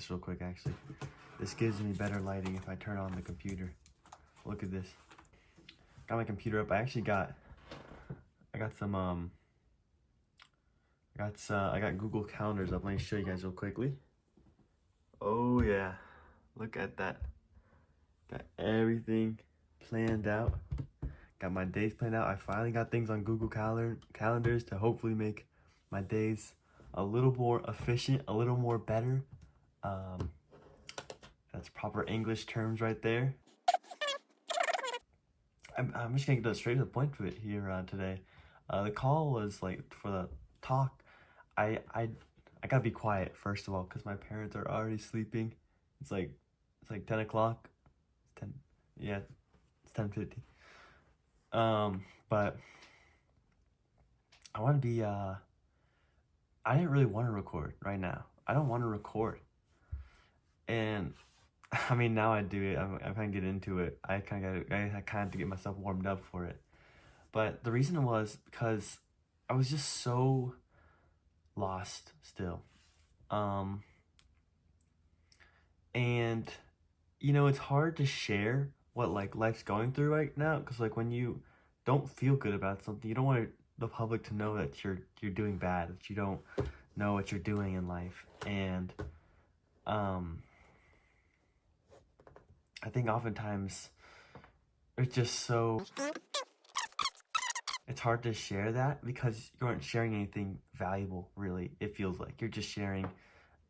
this real quick, actually. This gives me better lighting if I turn on the computer. Look at this. Got my computer up. I got Google Calendars up. Let me show you guys real quickly. Oh yeah, look at that. Got everything planned out. Got my days planned out. I finally got things on Google Calendars to hopefully make my days a little more efficient, a little more better. That's proper English terms right there. I'm just gonna get straight to the point of it here today. The call was like for the talk. I gotta be quiet first of all because my parents are already sleeping. It's like 10 o'clock. 10, yeah, it's 10:50. But I want to be. I didn't really want to record right now. I don't want to record, and I mean now I do it. I'm kind of get into it. I kind of have to get myself warmed up for it. But the reason was because I was just so lost still. And it's hard to share what like life's going through right now because like when you don't feel good about something, you don't want the public to know that you're doing bad, that you don't know what you're doing in life. And I think oftentimes it's just so it's hard to share that because you aren't sharing anything valuable, really. It feels like you're just sharing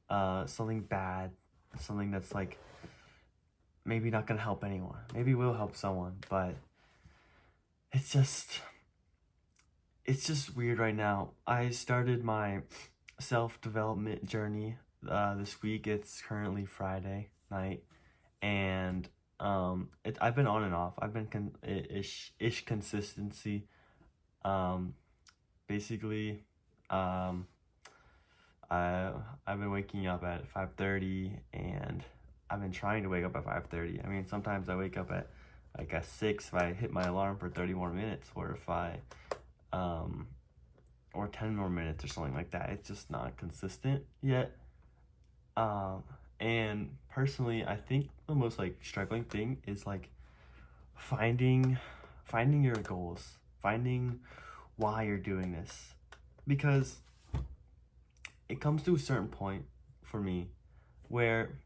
something bad, something that's like maybe not gonna help anyone. Maybe will help someone, but it's just weird right now. I started my self-development journey this week. It's currently Friday night, and I've been on and off. I've been ish consistency. Basically, I've been waking up at 5:30, and I've been trying to wake up at 5:30. I mean, sometimes I wake up at like at 6 if I hit my alarm for 30 more minutes, or if I or 10 more minutes or something like that. It's just not consistent yet. And personally, I think the most like struggling thing is like finding your goals, finding why you're doing this, because it comes to a certain point for me where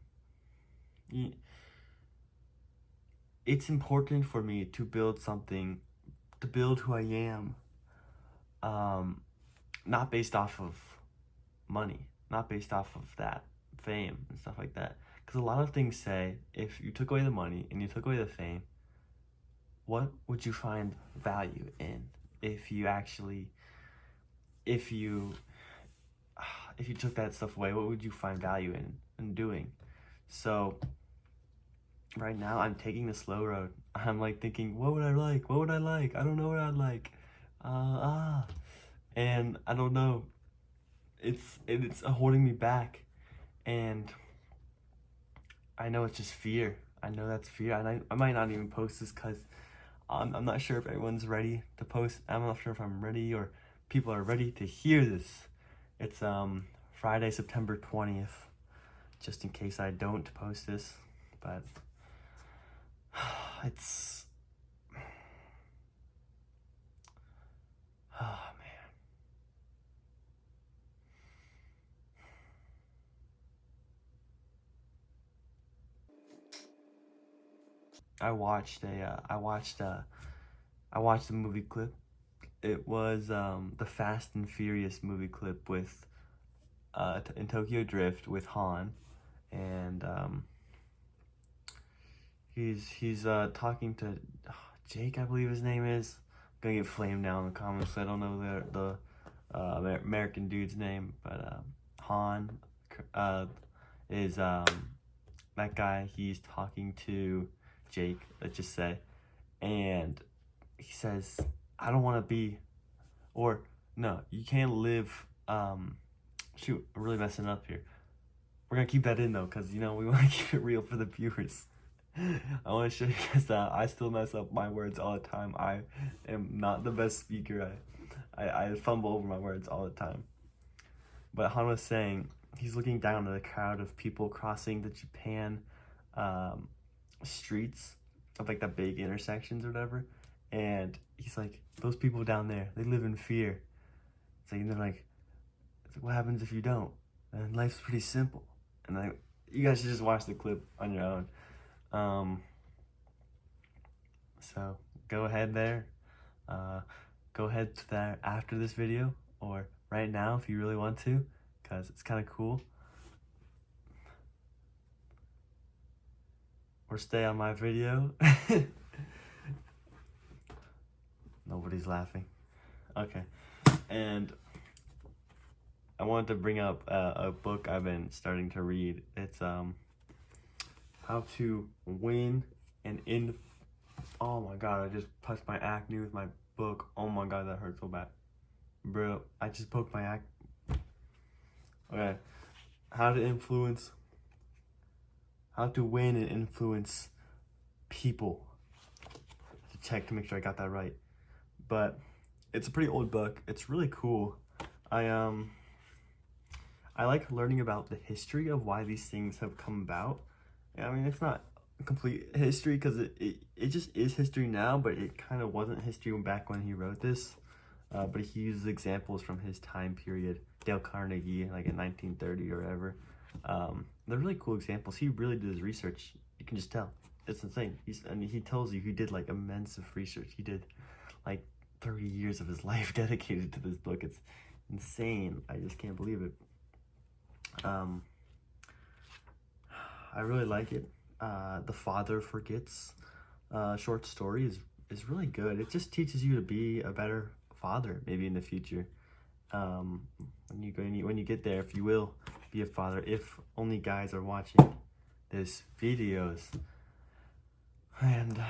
it's important for me to build something, to build who I am, not based off of money, not based off of that fame and stuff like that. Because a lot of things say if you took away the money and you took away the fame, what would you find value in if you took that stuff away? What would you find value in doing? So right now I'm taking the slow road. I'm like thinking, what would I like? What would I like? I don't know what I'd like. And I don't know. It's holding me back, and I know it's just fear. I know that's fear, and I might not even post this because I'm not sure if everyone's ready to post. I'm not sure if I'm ready or people are ready to hear this. It's Friday, September 20th, just in case I don't post this, but it's oh man. I watched a movie clip. It was the Fast and Furious movie clip with in Tokyo Drift with Han, and he's talking to Jake, I believe his name is. I'm gonna get flamed now in the comments. I don't know the American dude's name, but Han is that guy. He's talking to Jake, let's just say, and he says, I don't want to be, or no, you can't live, shoot, I'm really messing up here. We're gonna keep that in though, because we want to keep it real for the viewers. I want to show you guys that I still mess up my words all the time. I am not the best speaker. I fumble over my words all the time. But Han was saying he's looking down at a crowd of people crossing the Japan um, streets of like the big intersections or whatever, and he's like, those people down there, they live in fear. It's like, and they're like, what happens if you don't? And life's pretty simple. And like, you guys should just watch the clip on your own. So go ahead there. Go ahead to that after this video, or right now if you really want to, because it's kind of cool. Or stay on my video. Nobody's laughing. Okay. And I wanted to bring up a book I've been starting to read. It's How to Win and Oh my god, I just touched my acne with my book. Oh my god, that hurt so bad. Bro, I just poked my acne. Okay. How to win and influence people. To check to make sure I got that right. But it's a pretty old book. It's really cool. I like learning about the history of why these things have come about. I mean, it's not complete history because it just is history now, but it kind of wasn't history back when he wrote this. But he uses examples from his time period, Dale Carnegie, like in 1930 or whatever. They're really cool examples. He really did his research. You can just tell. It's insane. He tells you he did like immense research. He did like 30 years of his life dedicated to this book. It's insane. I just can't believe it. I really like it. The Father Forgets short story is really good. It just teaches you to be a better father maybe in the future. When you get there, if you will be a father, if only guys are watching this videos. And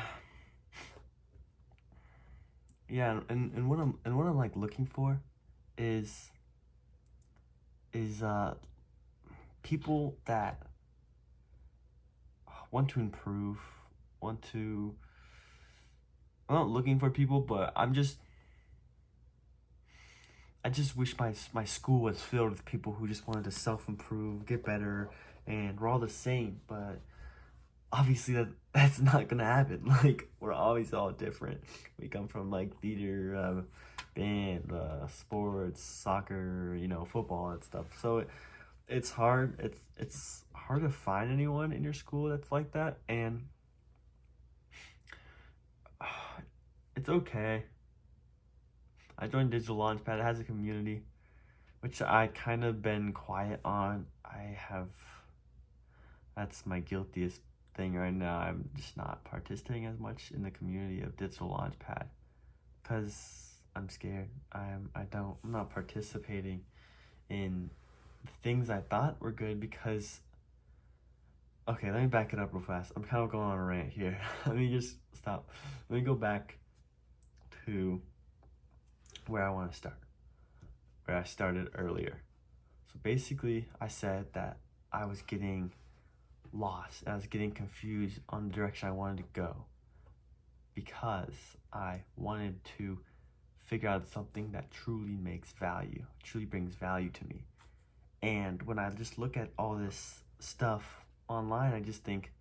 yeah, and what I'm like looking for is people that want to improve, I'm not looking for people, but I just wish my school was filled with people who just wanted to self-improve, get better, and we're all the same, but obviously that's not gonna happen. Like, we're always all different. We come from like theater, band, sports, soccer, football and stuff. So it's hard. It's hard to find anyone in your school that's like that, and it's okay. I joined Digital Launchpad. It has a community, which I kind of been quiet on. That's my guiltiest thing right now. I'm just not participating as much in the community of Digital Launchpad because I'm scared. I'm not participating in the things I thought were good because, okay, let me back it up real fast. I'm kind of going on a rant here. Let me just stop. Let me go back to where I want to start, where I started earlier. So basically, I said that I was getting lost. I was getting confused on the direction I wanted to go because I wanted to figure out something that truly makes value, truly brings value to me. And when I just look at all this stuff online, I just think,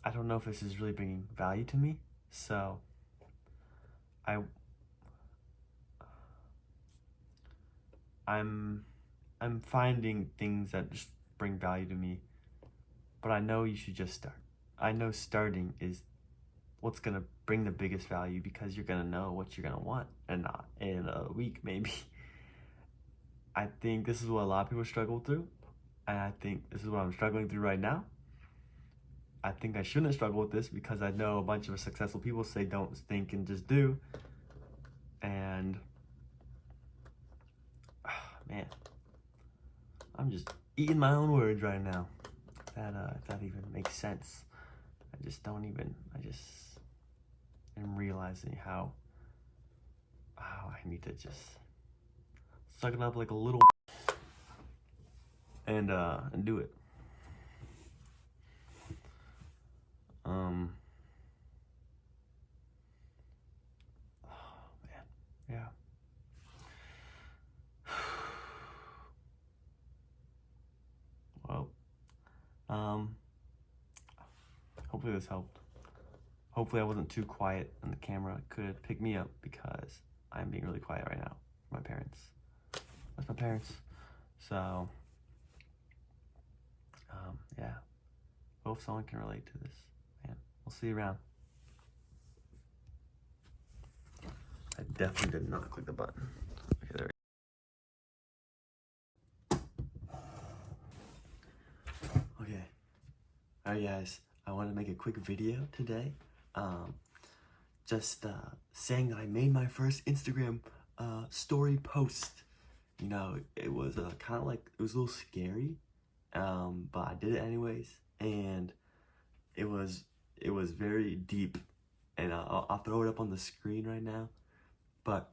I don't know if this is really bringing value to me. So I'm finding things that just bring value to me, but I know you should just start. I know starting is what's gonna bring the biggest value because you're gonna know what you're gonna want and not in a week maybe. I think this is what a lot of people struggle through, and I think this is what I'm struggling through right now. I think I shouldn't struggle with this because I know a bunch of successful people say don't think and just do, and man, I'm just eating my own words right now. If that even makes sense. I just am realizing how I need to just suck it up like a little and do it. Oh man, yeah. Hopefully this helped. Hopefully I wasn't too quiet and the camera could pick me up, because I'm being really quiet right now. My parents. That's my parents. So, yeah. Hope someone can relate to this. Man, we'll see you around. I definitely did not click the button. Okay, there we go. Okay. Alright guys, I want to make a quick video today. Just saying that I made my first Instagram story post. You know, it was kind of like, it was a little scary, but I did it anyways, and it was very deep, and I'll throw it up on the screen right now. But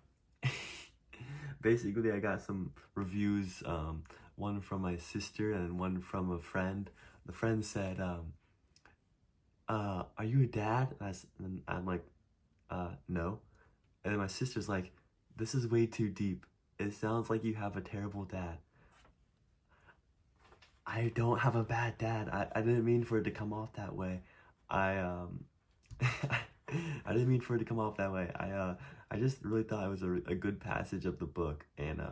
basically, I got some reviews, one from my sister and one from a friend. The friend said, "Are you a dad?" And I'm like, no. And then my sister's like, "This is way too deep. It sounds like you have a terrible dad." I don't have a bad dad. I didn't mean for it to come off that way. I I didn't mean for it to come off that way. I just really thought it was a good passage of the book, and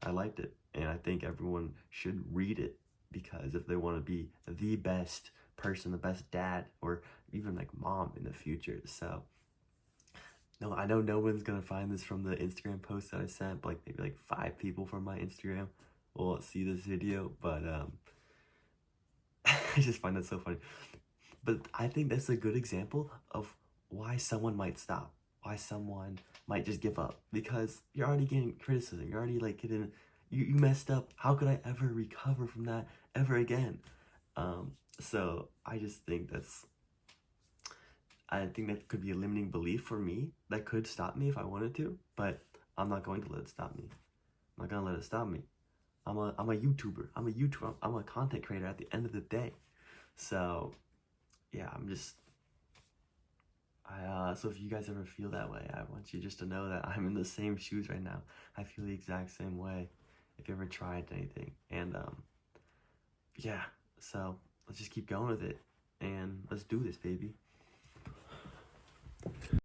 I liked it, and I think everyone should read it, because if they want to be the best person, the best dad, or even like mom in the future. So no, I know no one's gonna find this from the Instagram post that I sent, but like maybe like 5 people from my Instagram will see this video, but I just find that so funny. But I think that's a good example of why someone might stop, why someone might just give up, because you're already getting criticism, you're already like getting, you messed up, how could I ever recover from that ever again? So I just think I think that could be a limiting belief for me that could stop me if I wanted to, but I'm not going to let it stop me. I'm not gonna let it stop me. I'm a YouTuber. I'm a content creator at the end of the day. So yeah, so if you guys ever feel that way, I want you just to know that I'm in the same shoes right now. I feel the exact same way if you ever tried anything. And yeah, so let's just keep going with it, and let's do this, baby.